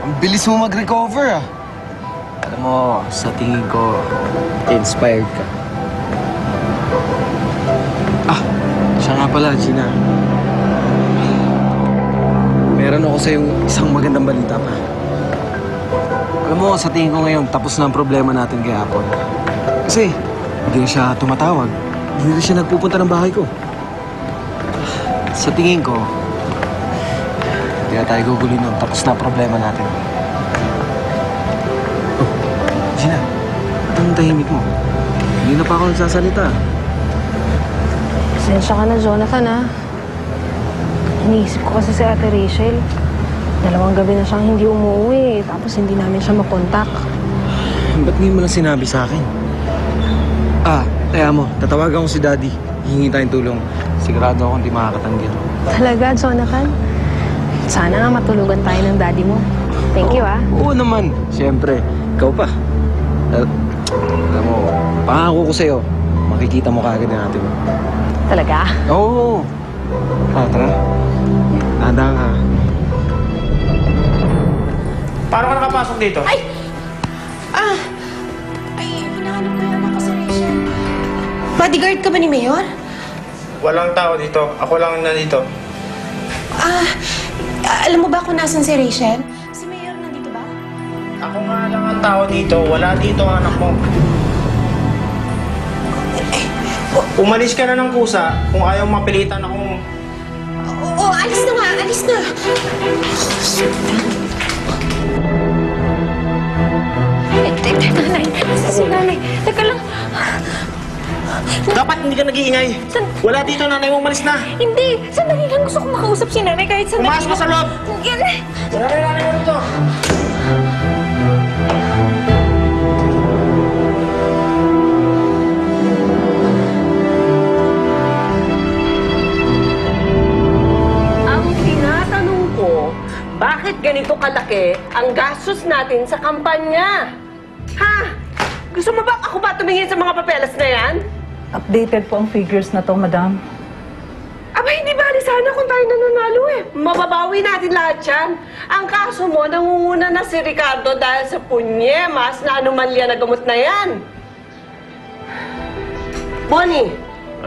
Ang bilis mo mag-recover, ah. Alam mo, sa tingin ko, inspired ka. Ah, siya nga pala, Gina. Meron ako sa'yong isang magandang balita pa. Alam mo, sa tingin ko ngayon, tapos na ang problema natin kay Apple. Kasi, hindi na siya tumatawag. Hindi na siya nagpupunta ng bahay ko. Sa tingin ko, hindi na tayo gugulin nun. Tapos na ang problema natin. Oh, Gina, ba't ang tahimik mo? Hindi na pa ako nagsasalita. Pasensya ka na, Jonathan, ha? Iniisip ko kasi si Ate Rachel. 2 gabi na siyang hindi umuwi, tapos hindi namin siya makontak. Ba't ngayon mo lang sinabi sa akin? Ah, kaya mo, tatawagan ko si Daddy. Hihingi tayong tulong. Sigurado ako hindi makakatanggil. Talaga, Jonathan? Sana nga matulugan tayo ng daddy mo. Thank you, ha? Oo naman. Siyempre, ikaw pa. Alam mo, pangako ko sa'yo, makikita mo kaagad yung ate mo. Talaga? Oo. Tara. Tandaan ka. Paano ka nakapasok dito? Ay, hinahanap ko yung anak ko si Rachel. Bodyguard ka ba ni Mayor? Walang tao dito. Ako lang nandito. Alam mo ba kung nasan si Rachel? Si Mayor nandito ba? Ako nga lang ang tao dito. Wala dito ang anak mo. Umalis ka na ng kusa kung ayaw mapilitan akong... Oo, alis na nga, alis na. Nanay, si nanay. Teka lang. Dapat hindi ka nag-iingay. Wala dito, nanay mo. Umalis na. Hindi, sandali lang. Gusto ko makausap si nanay kahit sandali. Pumasok ka sa loob. Wala na nanay mo dito. Ang tinatanong ko, bakit ganito kalaki ang gastos natin sa kampanya? Ha? Gusto mo ba ako ba tumingin sa mga papeles na yan? Updated po ang figures na to, madam. Aba, hindi bali sana kung tayo nananalo eh. Mababawi natin lahat yan. Ang kaso mo, nangunguna na si Ricardo dahil sa punyemas na anomalya na gamot na yan. Bonnie,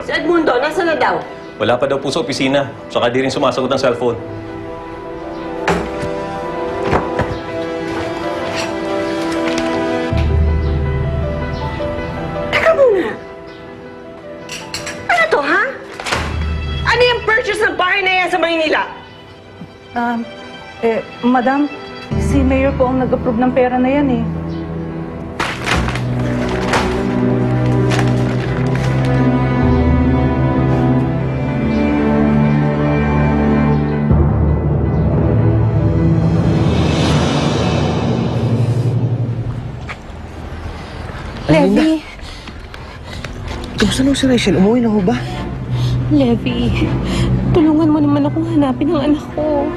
si Edmundo, nasa na daw? Wala pa daw po sa opisina. Saka di rin sumasagot ng cellphone. Teka muna. Ano to, ha? Ano yung purchase ng bahay na yan sa Maynila? Madam, si Mayor po ang nag-approve ng pera na yan eh. Levi. Kamusta na si Rachel? Umuwi na ho ba? Levi, tulungan mo naman akong hanapin ang anak ko.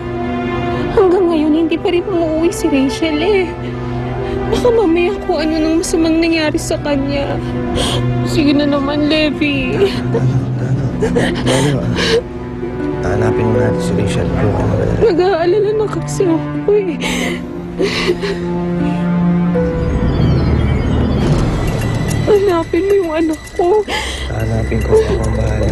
Hanggang ngayon, hindi pa rin umuwi si Rachel eh. Baka mamaya kung ano nang masamang nangyari sa kanya. Sige na naman, Levi. Hanapin mo natin si Rachel. Nag-aalala na kasi ako eh. Hanapin mo yung anak ko. Hanapin ko. Ako ang bahala.